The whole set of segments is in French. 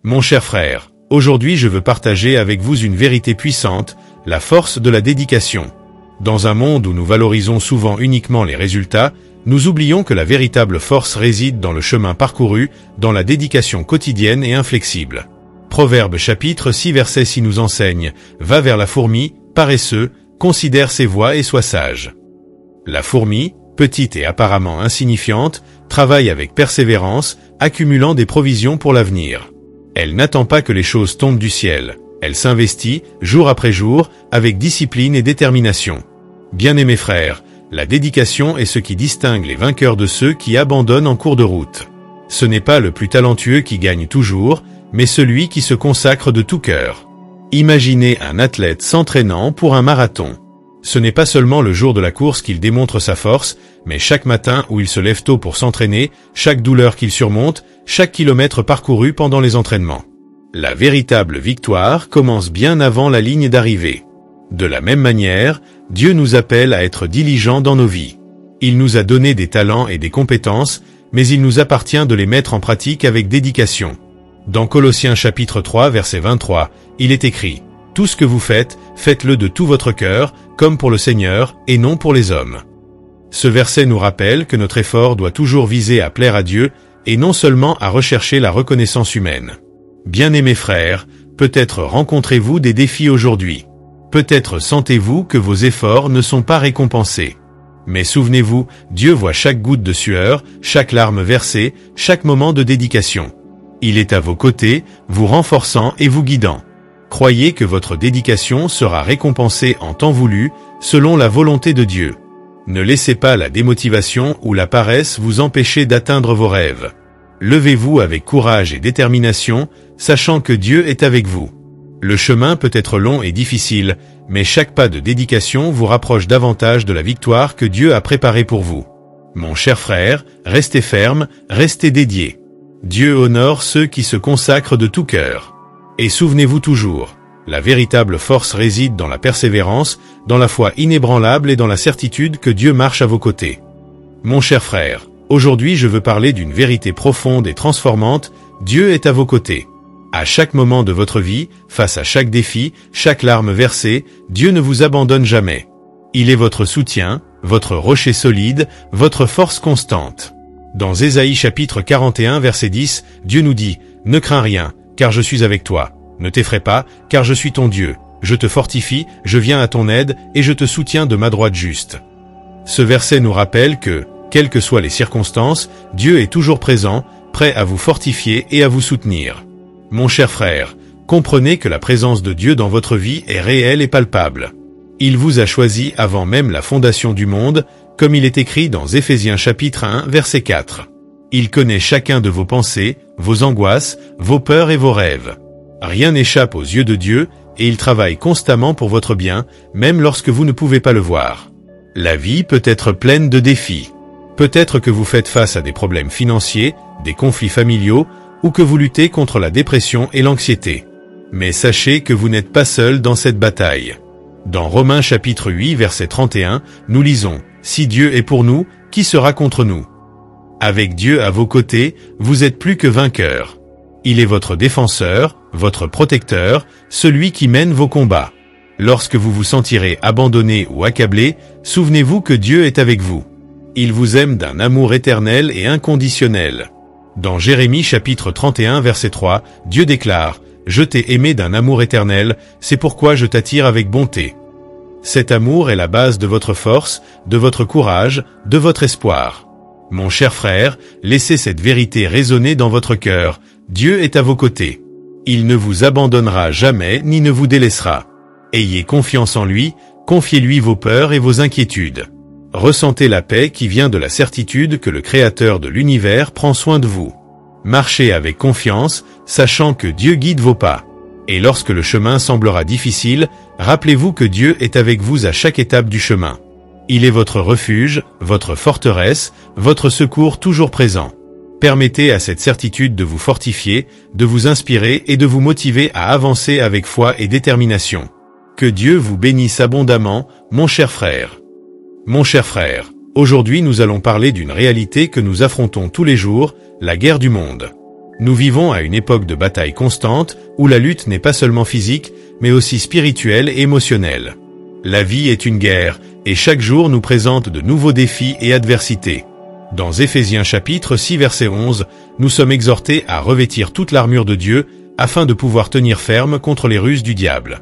Mon cher frère, aujourd'hui je veux partager avec vous une vérité puissante, la force de la dédication. Dans un monde où nous valorisons souvent uniquement les résultats, nous oublions que la véritable force réside dans le chemin parcouru, dans la dédication quotidienne et inflexible. Proverbe chapitre 6 verset 6 nous enseigne « Va vers la fourmi, paresseux, considère ses voies et sois sage ». La fourmi, petite et apparemment insignifiante, travaille avec persévérance, accumulant des provisions pour l'avenir. Elle n'attend pas que les choses tombent du ciel. Elle s'investit, jour après jour, avec discipline et détermination. Bien-aimés frères, la dédication est ce qui distingue les vainqueurs de ceux qui abandonnent en cours de route. Ce n'est pas le plus talentueux qui gagne toujours, mais celui qui se consacre de tout cœur. Imaginez un athlète s'entraînant pour un marathon. Ce n'est pas seulement le jour de la course qu'il démontre sa force, mais chaque matin où il se lève tôt pour s'entraîner, chaque douleur qu'il surmonte, chaque kilomètre parcouru pendant les entraînements. La véritable victoire commence bien avant la ligne d'arrivée. De la même manière, Dieu nous appelle à être diligents dans nos vies. Il nous a donné des talents et des compétences, mais il nous appartient de les mettre en pratique avec dédication. Dans Colossiens chapitre 3 verset 23, il est écrit « Tout ce que vous faites, faites-le de tout votre cœur, comme pour le Seigneur, et non pour les hommes. » Ce verset nous rappelle que notre effort doit toujours viser à plaire à Dieu, et non seulement à rechercher la reconnaissance humaine. Bien-aimés frères, peut-être rencontrez-vous des défis aujourd'hui. Peut-être sentez-vous que vos efforts ne sont pas récompensés. Mais souvenez-vous, Dieu voit chaque goutte de sueur, chaque larme versée, chaque moment de dédication. Il est à vos côtés, vous renforçant et vous guidant. Croyez que votre dédication sera récompensée en temps voulu, selon la volonté de Dieu. Ne laissez pas la démotivation ou la paresse vous empêcher d'atteindre vos rêves. Levez-vous avec courage et détermination, sachant que Dieu est avec vous. Le chemin peut être long et difficile, mais chaque pas de dédication vous rapproche davantage de la victoire que Dieu a préparée pour vous. Mon cher frère, restez ferme, restez dédié. Dieu honore ceux qui se consacrent de tout cœur. Et souvenez-vous toujours, la véritable force réside dans la persévérance, dans la foi inébranlable et dans la certitude que Dieu marche à vos côtés. Mon cher frère, aujourd'hui je veux parler d'une vérité profonde et transformante, Dieu est à vos côtés. À chaque moment de votre vie, face à chaque défi, chaque larme versée, Dieu ne vous abandonne jamais. Il est votre soutien, votre rocher solide, votre force constante. Dans Ésaïe chapitre 41 verset 10, Dieu nous dit « Ne crains rien, car je suis avec toi. Ne t'effraie pas, car je suis ton Dieu. Je te fortifie, je viens à ton aide, et je te soutiens de ma droite juste. » Ce verset nous rappelle que, quelles que soient les circonstances, Dieu est toujours présent, prêt à vous fortifier et à vous soutenir. Mon cher frère, comprenez que la présence de Dieu dans votre vie est réelle et palpable. Il vous a choisi avant même la fondation du monde, comme il est écrit dans Éphésiens chapitre 1 verset 4. Il connaît chacun de vos pensées, vos angoisses, vos peurs et vos rêves. Rien n'échappe aux yeux de Dieu, et il travaille constamment pour votre bien, même lorsque vous ne pouvez pas le voir. La vie peut être pleine de défis. Peut-être que vous faites face à des problèmes financiers, des conflits familiaux, ou que vous luttez contre la dépression et l'anxiété. Mais sachez que vous n'êtes pas seul dans cette bataille. Dans Romains chapitre 8 verset 31, nous lisons « Si Dieu est pour nous, qui sera contre nous ?» Avec Dieu à vos côtés, vous êtes plus que vainqueurs. Il est votre défenseur, votre protecteur, celui qui mène vos combats. Lorsque vous vous sentirez abandonné ou accablé, souvenez-vous que Dieu est avec vous. Il vous aime d'un amour éternel et inconditionnel. Dans Jérémie chapitre 31 verset 3, Dieu déclare « Je t'ai aimé d'un amour éternel, c'est pourquoi je t'attire avec bonté. » Cet amour est la base de votre force, de votre courage, de votre espoir. Mon cher frère, laissez cette vérité résonner dans votre cœur. Dieu est à vos côtés. Il ne vous abandonnera jamais ni ne vous délaissera. Ayez confiance en lui, confiez-lui vos peurs et vos inquiétudes. Ressentez la paix qui vient de la certitude que le Créateur de l'univers prend soin de vous. Marchez avec confiance, sachant que Dieu guide vos pas. Et lorsque le chemin semblera difficile, rappelez-vous que Dieu est avec vous à chaque étape du chemin. Il est votre refuge, votre forteresse, votre secours toujours présent. Permettez à cette certitude de vous fortifier, de vous inspirer et de vous motiver à avancer avec foi et détermination. Que Dieu vous bénisse abondamment, mon cher frère. Mon cher frère, aujourd'hui nous allons parler d'une réalité que nous affrontons tous les jours, la guerre du monde. Nous vivons à une époque de bataille constante, où la lutte n'est pas seulement physique, mais aussi spirituelle et émotionnelle. La vie est une guerre, et chaque jour nous présente de nouveaux défis et adversités. Dans Éphésiens chapitre 6 verset 11, nous sommes exhortés à revêtir toute l'armure de Dieu, afin de pouvoir tenir ferme contre les ruses du diable.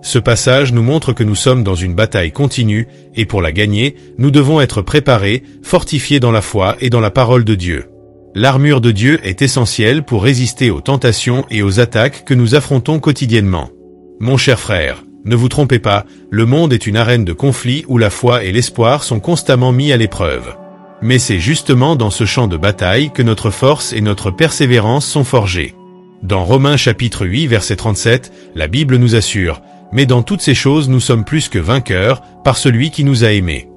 Ce passage nous montre que nous sommes dans une bataille continue, et pour la gagner, nous devons être préparés, fortifiés dans la foi et dans la parole de Dieu. L'armure de Dieu est essentielle pour résister aux tentations et aux attaques que nous affrontons quotidiennement. Mon cher frère, ne vous trompez pas, le monde est une arène de conflit où la foi et l'espoir sont constamment mis à l'épreuve. Mais c'est justement dans ce champ de bataille que notre force et notre persévérance sont forgées. Dans Romains chapitre 8 verset 37, la Bible nous assure « Mais dans toutes ces choses nous sommes plus que vainqueurs par celui qui nous a aimés ».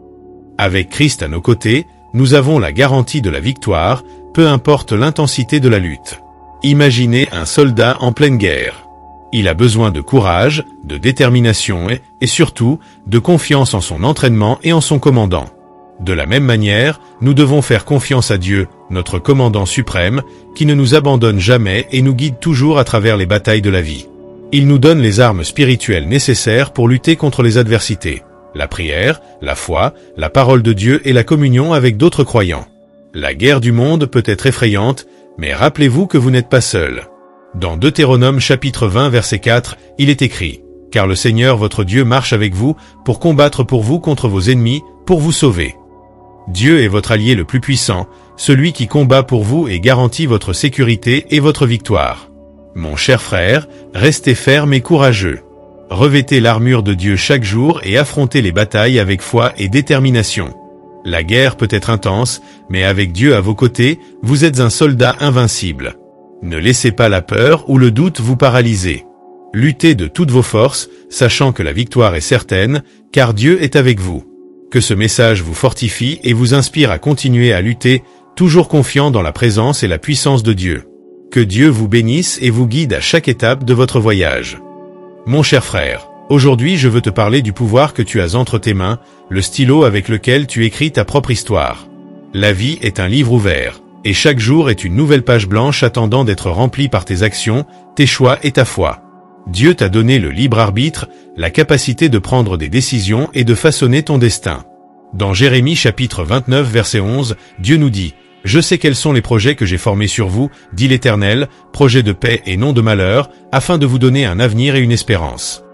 Avec Christ à nos côtés, nous avons la garantie de la victoire, peu importe l'intensité de la lutte. Imaginez un soldat en pleine guerre. Il a besoin de courage, de détermination et surtout, de confiance en son entraînement et en son commandant. De la même manière, nous devons faire confiance à Dieu, notre commandant suprême, qui ne nous abandonne jamais et nous guide toujours à travers les batailles de la vie. Il nous donne les armes spirituelles nécessaires pour lutter contre les adversités. La prière, la foi, la parole de Dieu et la communion avec d'autres croyants. La guerre du monde peut être effrayante, mais rappelez-vous que vous n'êtes pas seul. Dans Deutéronome chapitre 20 verset 4, il est écrit « Car le Seigneur votre Dieu marche avec vous pour combattre pour vous contre vos ennemis, pour vous sauver. » Dieu est votre allié le plus puissant, celui qui combat pour vous et garantit votre sécurité et votre victoire. Mon cher frère, restez ferme et courageux. Revêtez l'armure de Dieu chaque jour et affrontez les batailles avec foi et détermination. La guerre peut être intense, mais avec Dieu à vos côtés, vous êtes un soldat invincible. Ne laissez pas la peur ou le doute vous paralyser. Luttez de toutes vos forces, sachant que la victoire est certaine, car Dieu est avec vous. Que ce message vous fortifie et vous inspire à continuer à lutter, toujours confiant dans la présence et la puissance de Dieu. Que Dieu vous bénisse et vous guide à chaque étape de votre voyage. Mon cher frère, aujourd'hui je veux te parler du pouvoir que tu as entre tes mains, le stylo avec lequel tu écris ta propre histoire. La vie est un livre ouvert, et chaque jour est une nouvelle page blanche attendant d'être remplie par tes actions, tes choix et ta foi. Dieu t'a donné le libre arbitre, la capacité de prendre des décisions et de façonner ton destin. Dans Jérémie chapitre 29 verset 11, Dieu nous dit « Je sais quels sont les projets que j'ai formés sur vous, dit l'Éternel, projets de paix et non de malheur, afin de vous donner un avenir et une espérance. »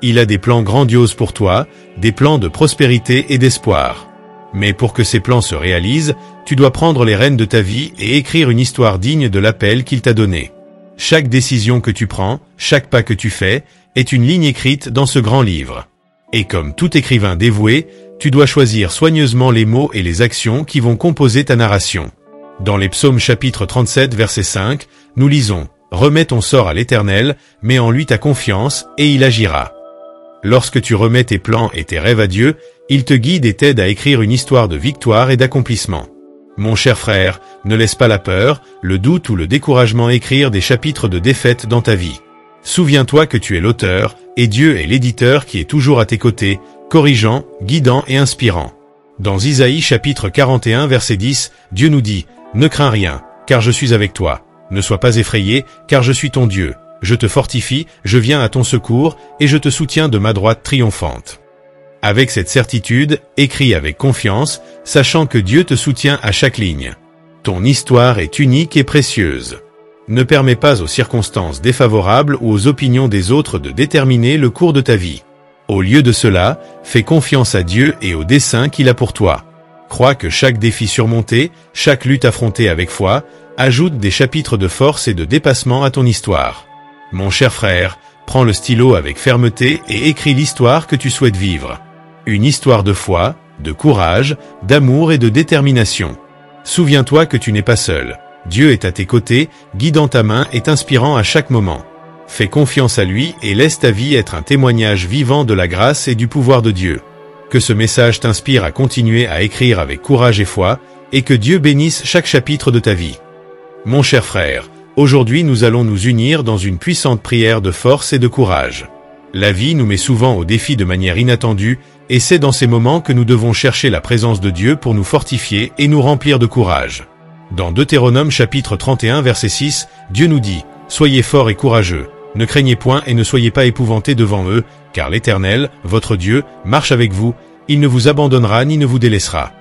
Il a des plans grandioses pour toi, des plans de prospérité et d'espoir. Mais pour que ces plans se réalisent, tu dois prendre les rênes de ta vie et écrire une histoire digne de l'appel qu'il t'a donné. Chaque décision que tu prends, chaque pas que tu fais, est une ligne écrite dans ce grand livre. Et comme tout écrivain dévoué, tu dois choisir soigneusement les mots et les actions qui vont composer ta narration. Dans les psaumes chapitre 37 verset 5, nous lisons « Remets ton sort à l'Éternel, mets en lui ta confiance, et il agira. » Lorsque tu remets tes plans et tes rêves à Dieu, il te guide et t'aide à écrire une histoire de victoire et d'accomplissement. Mon cher frère, ne laisse pas la peur, le doute ou le découragement écrire des chapitres de défaite dans ta vie. Souviens-toi que tu es l'auteur, et Dieu est l'éditeur qui est toujours à tes côtés, corrigeant, guidant et inspirant. Dans Isaïe chapitre 41 verset 10, Dieu nous dit « Ne crains rien, car je suis avec toi. Ne sois pas effrayé, car je suis ton Dieu. Je te fortifie, je viens à ton secours, et je te soutiens de ma droite triomphante. » Avec cette certitude, écris avec confiance, sachant que Dieu te soutient à chaque ligne. Ton histoire est unique et précieuse. Ne permets pas aux circonstances défavorables ou aux opinions des autres de déterminer le cours de ta vie. Au lieu de cela, fais confiance à Dieu et au dessein qu'il a pour toi. Crois que chaque défi surmonté, chaque lutte affrontée avec foi, ajoute des chapitres de force et de dépassement à ton histoire. Mon cher frère, prends le stylo avec fermeté et écris l'histoire que tu souhaites vivre. Une histoire de foi, de courage, d'amour et de détermination. Souviens-toi que tu n'es pas seul. Dieu est à tes côtés, guidant ta main et t'inspirant à chaque moment. Fais confiance à lui et laisse ta vie être un témoignage vivant de la grâce et du pouvoir de Dieu. Que ce message t'inspire à continuer à écrire avec courage et foi, et que Dieu bénisse chaque chapitre de ta vie. Mon cher frère, aujourd'hui nous allons nous unir dans une puissante prière de force et de courage. La vie nous met souvent au défi de manière inattendue, et c'est dans ces moments que nous devons chercher la présence de Dieu pour nous fortifier et nous remplir de courage. Dans Deutéronome chapitre 31 verset 6, Dieu nous dit « Soyez forts et courageux, ne craignez point et ne soyez pas épouvantés devant eux, car l'Éternel, votre Dieu, marche avec vous, il ne vous abandonnera ni ne vous délaissera. »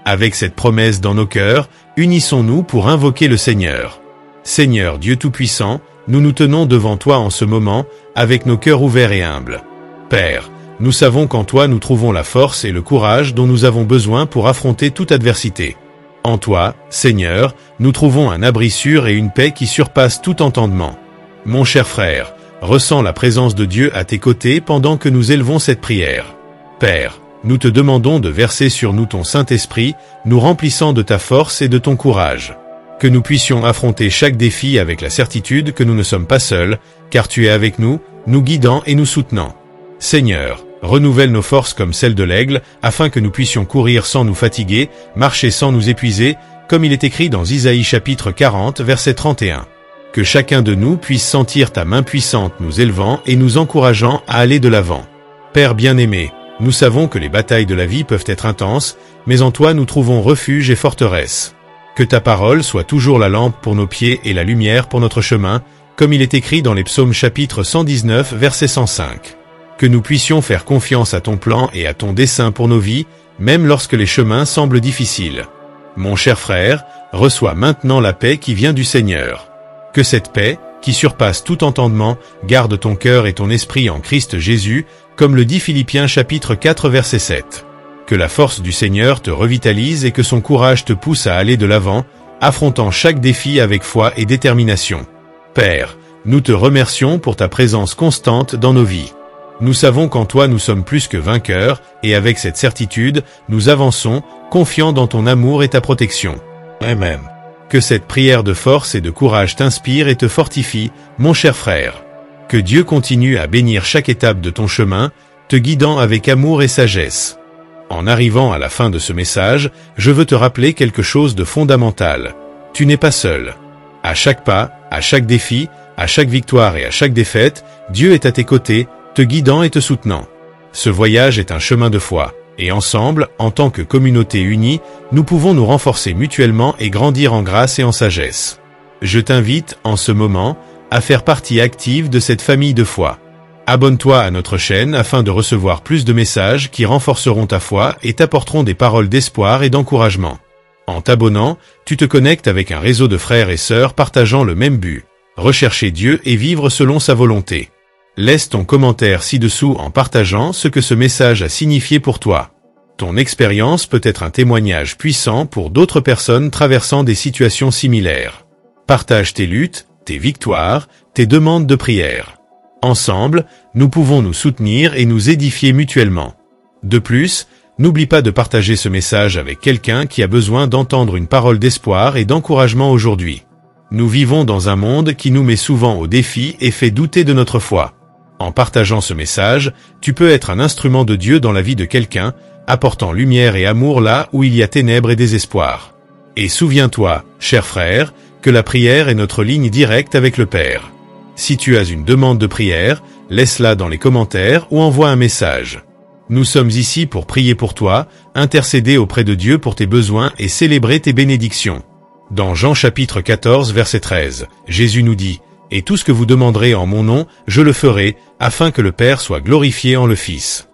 Avec cette promesse dans nos cœurs, unissons-nous pour invoquer le Seigneur. Seigneur Dieu Tout-Puissant, nous nous tenons devant toi en ce moment, avec nos cœurs ouverts et humbles. Père, nous savons qu'en toi nous trouvons la force et le courage dont nous avons besoin pour affronter toute adversité. En toi, Seigneur, nous trouvons un abri sûr et une paix qui surpasse tout entendement. Mon cher frère, ressens la présence de Dieu à tes côtés pendant que nous élevons cette prière. Père, nous te demandons de verser sur nous ton Saint-Esprit, nous remplissant de ta force et de ton courage. Que nous puissions affronter chaque défi avec la certitude que nous ne sommes pas seuls, car tu es avec nous, nous guidant et nous soutenant. Seigneur, renouvelle nos forces comme celles de l'aigle, afin que nous puissions courir sans nous fatiguer, marcher sans nous épuiser, comme il est écrit dans Isaïe chapitre 40 verset 31. Que chacun de nous puisse sentir ta main puissante nous élevant et nous encourageant à aller de l'avant. Père bien-aimé, nous savons que les batailles de la vie peuvent être intenses, mais en toi nous trouvons refuge et forteresse. Que ta parole soit toujours la lampe pour nos pieds et la lumière pour notre chemin, comme il est écrit dans les psaumes chapitre 119 verset 105. Que nous puissions faire confiance à ton plan et à ton dessein pour nos vies, même lorsque les chemins semblent difficiles. Mon cher frère, reçois maintenant la paix qui vient du Seigneur. Que cette paix, qui surpasse tout entendement, garde ton cœur et ton esprit en Christ Jésus, comme le dit Philippiens chapitre 4 verset 7. Que la force du Seigneur te revitalise et que son courage te pousse à aller de l'avant, affrontant chaque défi avec foi et détermination. Père, nous te remercions pour ta présence constante dans nos vies. Nous savons qu'en toi nous sommes plus que vainqueurs, et avec cette certitude, nous avançons, confiants dans ton amour et ta protection. Amen. Que cette prière de force et de courage t'inspire et te fortifie, mon cher frère. Que Dieu continue à bénir chaque étape de ton chemin, te guidant avec amour et sagesse. En arrivant à la fin de ce message, je veux te rappeler quelque chose de fondamental. Tu n'es pas seul. À chaque pas, à chaque défi, à chaque victoire et à chaque défaite, Dieu est à tes côtés, te guidant et te soutenant. Ce voyage est un chemin de foi, et ensemble, en tant que communauté unie, nous pouvons nous renforcer mutuellement et grandir en grâce et en sagesse. Je t'invite, en ce moment, à faire partie active de cette famille de foi. Abonne-toi à notre chaîne afin de recevoir plus de messages qui renforceront ta foi et t'apporteront des paroles d'espoir et d'encouragement. En t'abonnant, tu te connectes avec un réseau de frères et sœurs partageant le même but, rechercher Dieu et vivre selon sa volonté. Laisse ton commentaire ci-dessous en partageant ce que ce message a signifié pour toi. Ton expérience peut être un témoignage puissant pour d'autres personnes traversant des situations similaires. Partage tes luttes, tes victoires, tes demandes de prière. Ensemble, nous pouvons nous soutenir et nous édifier mutuellement. De plus, n'oublie pas de partager ce message avec quelqu'un qui a besoin d'entendre une parole d'espoir et d'encouragement aujourd'hui. Nous vivons dans un monde qui nous met souvent au défi et fait douter de notre foi. En partageant ce message, tu peux être un instrument de Dieu dans la vie de quelqu'un, apportant lumière et amour là où il y a ténèbres et désespoir. Et souviens-toi, cher frère, que la prière est notre ligne directe avec le Père. Si tu as une demande de prière, laisse-la dans les commentaires ou envoie un message. Nous sommes ici pour prier pour toi, intercéder auprès de Dieu pour tes besoins et célébrer tes bénédictions. Dans Jean chapitre 14 verset 13, Jésus nous dit « Et tout ce que vous demanderez en mon nom, je le ferai, afin que le Père soit glorifié en le Fils. »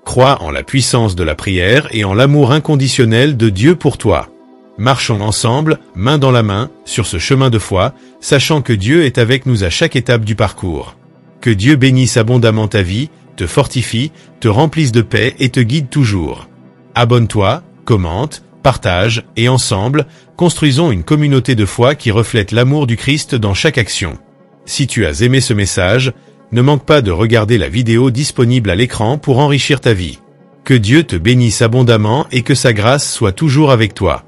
Crois en la puissance de la prière et en l'amour inconditionnel de Dieu pour toi. Marchons ensemble, main dans la main, sur ce chemin de foi, sachant que Dieu est avec nous à chaque étape du parcours. Que Dieu bénisse abondamment ta vie, te fortifie, te remplisse de paix et te guide toujours. Abonne-toi, commente, partage, et ensemble, construisons une communauté de foi qui reflète l'amour du Christ dans chaque action. Si tu as aimé ce message, ne manque pas de regarder la vidéo disponible à l'écran pour enrichir ta vie. Que Dieu te bénisse abondamment et que sa grâce soit toujours avec toi.